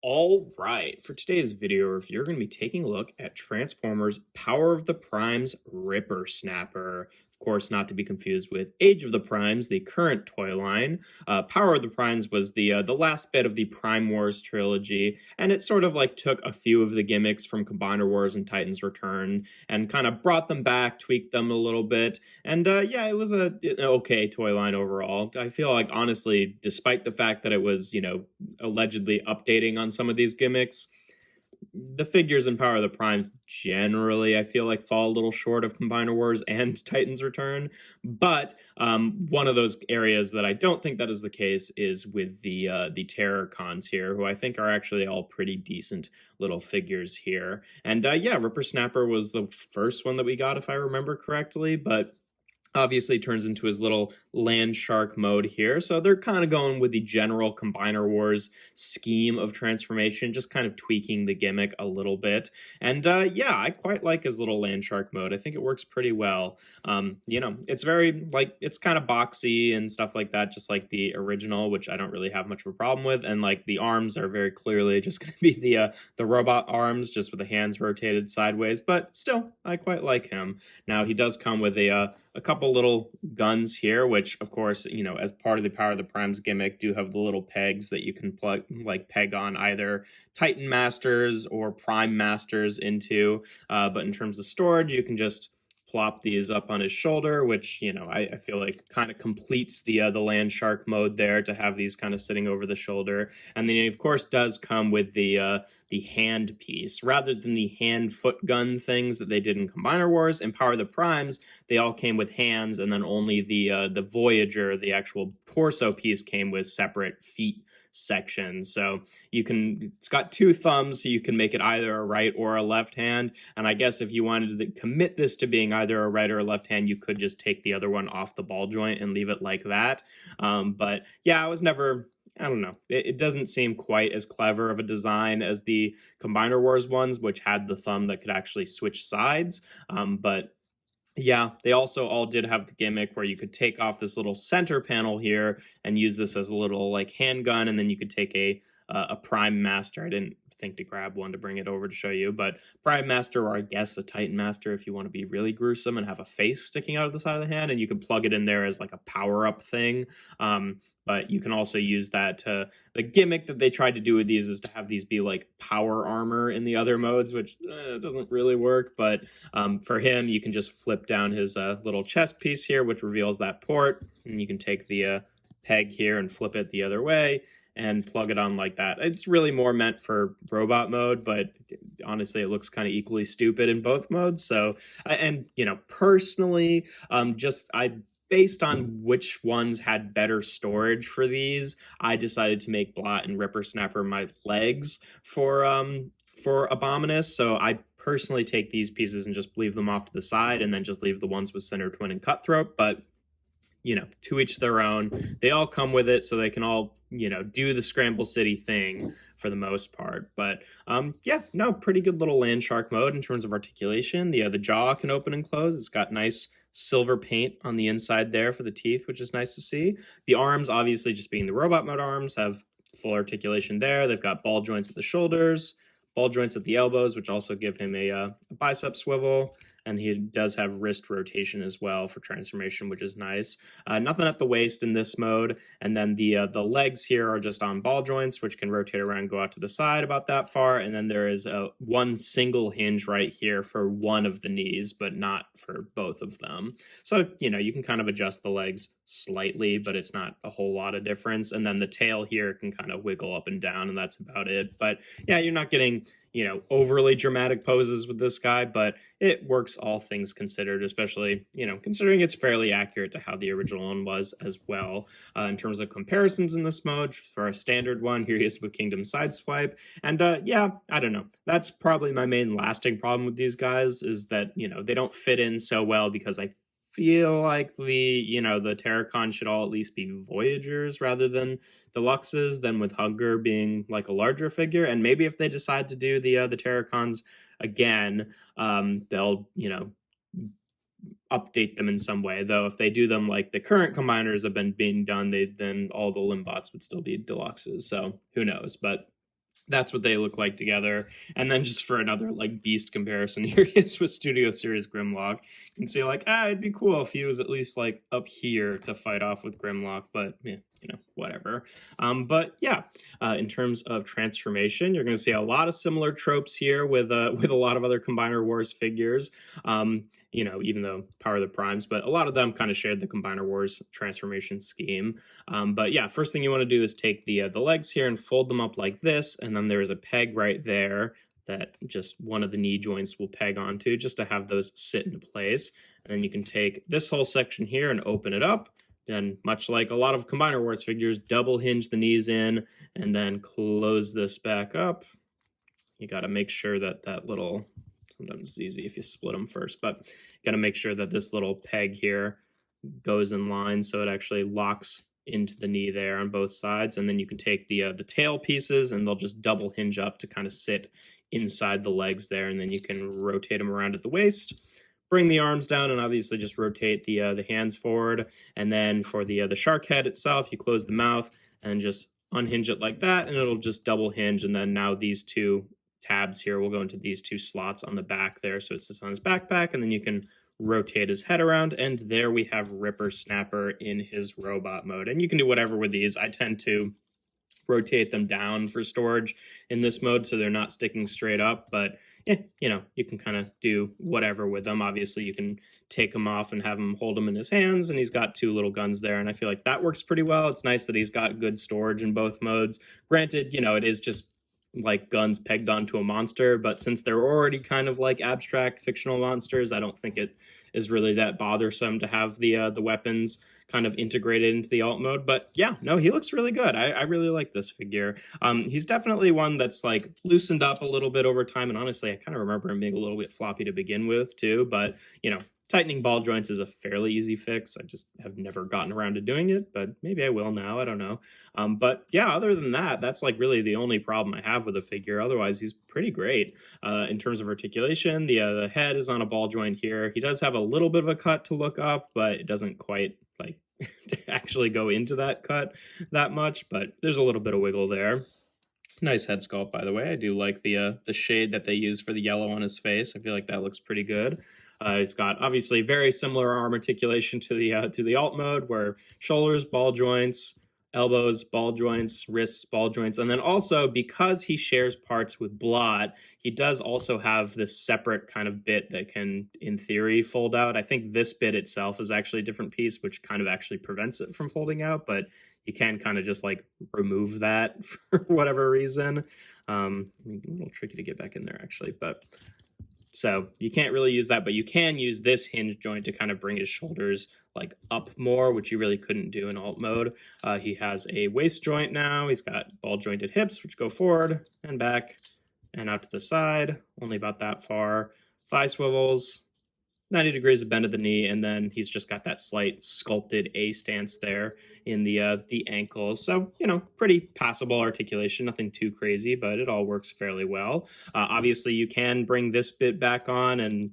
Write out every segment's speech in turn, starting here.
All right, for today's video review, we're going to be taking a look at Transformers Power of the Primes Rippersnapper. Of course, not to be confused with Age of the Primes, the current toy line. Power of the Primes was the last bit of the Prime Wars trilogy, and it sort of like took a few of the gimmicks from Combiner Wars and Titans Return and kind of brought them back, tweaked them a little bit, and yeah, it was an okay toy line overall. I feel like, honestly, despite the fact that it was, allegedly updating on some of these gimmicks, the figures in Power of the Primes generally, I feel like, fall a little short of Combiner Wars and Titans Return. But one of those areas that I don't think that is the case is with the Terrorcons here, who I think are actually all pretty decent little figures here. And yeah, Rippersnapper was the first one that we got, if I remember correctly, but obviously turns into his little land shark mode here. So they're kind of going with the general Combiner Wars scheme of transformation, just kind of tweaking the gimmick a little bit. And yeah, I quite like his little land shark mode. I think it works pretty well. It's very, it's kind of boxy and stuff like that, just like the original, which I don't really have much of a problem with. And like the arms are very clearly just going to be the robot arms, just with the hands rotated sideways. But still, I quite like him. Now, he does come with a couple little guns here, which of course, as part of the Power of the Primes gimmick, do have the little pegs that you can peg on either Titan Masters or Prime Masters into. But in terms of storage, you can just plop these up on his shoulder, which, I feel like kind of completes the land shark mode there, to have these kind of sitting over the shoulder. And then, of course, does come with the hand piece, rather than the hand foot gun things that they did in Combiner Wars. In Power of the Primes, they all came with hands, and then only the Voyager, the actual torso piece, came with separate feet sections. So it's got two thumbs, so you can make it either a right or a left hand. And I guess if you wanted to commit this to being either a right or a left hand, you could just take the other one off the ball joint and leave it like that. But yeah, I don't know. It doesn't seem quite as clever of a design as the Combiner Wars ones, which had the thumb that could actually switch sides. But yeah, they also all did have the gimmick where you could take off this little center panel here and use this as a little handgun, and then you could take a Prime Master. I didn't think to grab one to bring it over to show you, but Prime Master, or I guess a Titan Master if you want to be really gruesome and have a face sticking out of the side of the hand, and you can plug it in there as like a power-up thing. But you can also use that to... The gimmick that they tried to do with these is to have these be like power armor in the other modes, which doesn't really work. But for him, you can just flip down his little chest piece here, which reveals that port. And you can take the peg here and flip it the other way and plug it on like that. It's really more meant for robot mode, but honestly, it looks kind of equally stupid in both modes. So, and personally, based on which ones had better storage for these, I decided to make Blot and Rippersnapper my legs for Abominus. So I personally take these pieces and just leave them off to the side, and then just leave the ones with Center Twin and Cutthroat. But to each their own. They all come with it, so they can all, do the Scramble City thing for the most part. But yeah, no, pretty good little land shark mode in terms of articulation. The jaw can open and close. It's got nice silver paint on the inside there for the teeth, which is nice to see. The arms, obviously just being the robot mode arms, have full articulation there. They've got ball joints at the shoulders, ball joints at the elbows, which also give him a bicep swivel. And he does have wrist rotation as well for transformation, which is nice. Nothing at the waist in this mode. And then the legs here are just on ball joints, which can rotate around and go out to the side about that far. And then there is one single hinge right here for one of the knees, but not for both of them. So, you can kind of adjust the legs slightly, but it's not a whole lot of difference. And then the tail here can kind of wiggle up and down, and that's about it. But yeah, you're not getting overly dramatic poses with this guy, but it works all things considered, especially, considering it's fairly accurate to how the original one was as well. In terms of comparisons in this mode, for a standard one, here he is with Kingdom Sideswipe. And yeah, I don't know. That's probably my main lasting problem with these guys, is that, they don't fit in so well, because I feel like the Terrorcon should all at least be Voyagers rather than Deluxes, than with Hunger being like a larger figure. And maybe if they decide to do the Terrorcons again, they'll, update them in some way. Though if they do them like the current combiners have been being done, then all the Limbots would still be Deluxes. So who knows? But That's what they look like together. And then just for another like beast comparison, here he is with Studio Series Grimlock. You can see like, it'd be cool if he was at least like up here to fight off with Grimlock, but yeah, whatever. But yeah, in terms of transformation, you're going to see a lot of similar tropes here with a lot of other Combiner Wars figures. Even though Power of the Primes, but a lot of them kind of shared the Combiner Wars transformation scheme. But yeah, first thing you want to do is take the legs here and fold them up like this, and then there's a peg right there that just one of the knee joints will peg onto just to have those sit into place. And then you can take this whole section here and open it up. And much like a lot of Combiner Wars figures, double hinge the knees in and then close this back up. You got to make sure that little, sometimes it's easy if you split them first, but you got to make sure that this little peg here goes in line so it actually locks into the knee there on both sides. And then you can take the tail pieces and they'll just double hinge up to kind of sit inside the legs there. And then you can rotate them around at the waist. Bring the arms down and obviously just rotate the hands forward. And then for the shark head itself, you close the mouth and just unhinge it like that, and it'll just double hinge. And then now these two tabs here will go into these two slots on the back there. So it sits on his backpack, and then you can rotate his head around, and there we have Rippersnapper in his robot mode. And you can do whatever with these. I tend to rotate them down for storage in this mode so they're not sticking straight up, but you can kind of do whatever with them. Obviously, you can take them off and have him hold them in his hands, and he's got two little guns there, and I feel like that works pretty well. It's nice that he's got good storage in both modes. Granted, it is just like guns pegged onto a monster, but since they're already kind of like abstract fictional monsters, I don't think it is really that bothersome to have the weapons kind of integrated into the alt mode. But yeah, no, he looks really good. I really like this figure. He's definitely one that's like loosened up a little bit over time, and honestly, I kind of remember him being a little bit floppy to begin with too, but tightening ball joints is a fairly easy fix. I just have never gotten around to doing it, but maybe I will now. I don't know. But yeah, other than that, that's like really the only problem I have with the figure. Otherwise, he's pretty great. In terms of articulation, the head is on a ball joint here. He does have a little bit of a cut to look up, but it doesn't quite like actually go into that cut that much, but there's a little bit of wiggle there. Nice head sculpt, by the way. I do like the shade that they use for the yellow on his face. I feel like that looks pretty good. He's got obviously very similar arm articulation to the alt mode, where shoulders, ball joints, elbows, ball joints, wrists, ball joints. And then also, because he shares parts with Blot, he does also have this separate kind of bit that can, in theory, fold out. I think this bit itself is actually a different piece, which kind of actually prevents it from folding out, but you can kind of just like remove that for whatever reason. A little tricky to get back in there actually, but so you can't really use that, but you can use this hinge joint to kind of bring his shoulders like up more, which you really couldn't do in alt mode. He has a waist joint now. He's got ball jointed hips, which go forward and back and out to the side, only about that far. Thigh swivels, 90 degrees of bend at the knee, and then he's just got that slight sculpted A stance there in the ankles. So, pretty passable articulation, nothing too crazy, but it all works fairly well. Obviously, you can bring this bit back on and,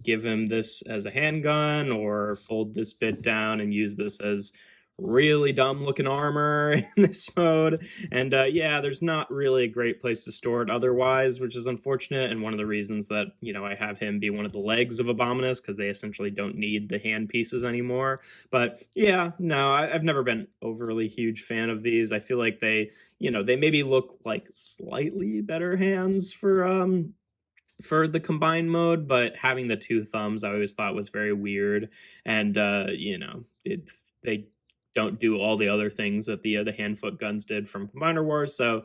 give him this as a handgun, or fold this bit down and use this as really dumb looking armor in this mode. And yeah, there's not really a great place to store it otherwise, which is unfortunate, and one of the reasons that I have him be one of the legs of Abominus, because they essentially don't need the hand pieces anymore. But yeah, no, I've never been overly huge fan of these. I feel like they maybe look like slightly better hands for the combined mode, but having the two thumbs I always thought was very weird. And they don't do all the other things that the hand foot guns did from Combiner Wars. So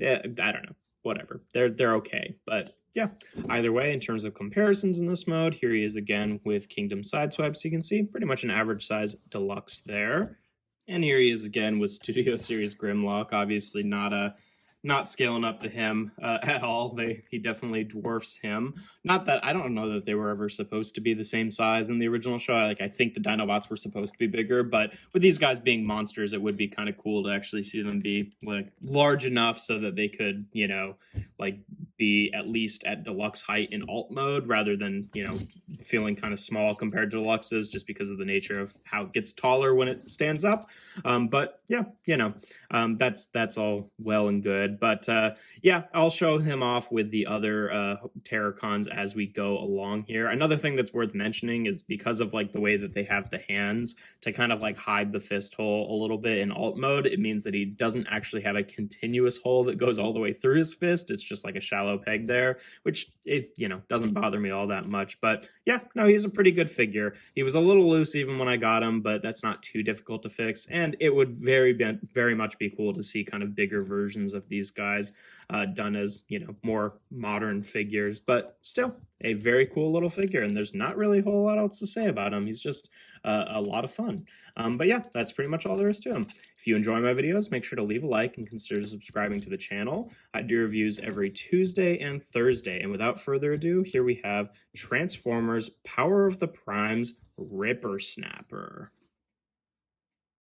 I don't know, whatever. They're okay. But yeah, either way, in terms of comparisons in this mode, here he is again with Kingdom Sideswipe. So you can see pretty much an average size deluxe there. And here he is again with Studio Series Grimlock. Obviously not scaling up to him at all. He definitely dwarfs him. Not that I don't know that they were ever supposed to be the same size in the original show. I think the Dinobots were supposed to be bigger, but with these guys being monsters, it would be kind of cool to actually see them be like large enough so that they could, like be at least at deluxe height in alt mode rather than, you know, feeling kind of small compared to deluxes just because of the nature of how it gets taller when it stands up. But yeah, you know, that's all well and good. But yeah, I'll show him off with the other Terrorcons as we go along here. Another thing that's worth mentioning is because of like the way that they have the hands to kind of like hide the fist hole a little bit in alt mode, it means that he doesn't actually have a continuous hole that goes all the way through his fist. It's just like a shallow peg there, which it, you know, doesn't bother me all that much. But yeah, no, he's a pretty good figure. He was a little loose even when I got him, but that's not too difficult to fix. And it would very much be cool to see kind of bigger versions of these guys done as, you know, more modern figures. But still, a very cool little figure, and there's not really a whole lot else to say about him. He's just a lot of fun. But yeah, that's pretty much all there is to him. If you enjoy my videos, make sure to leave a like and consider subscribing to the channel. I do reviews every Tuesday and Thursday. And without further ado, here we have Transformers Power of the Primes Rippersnapper.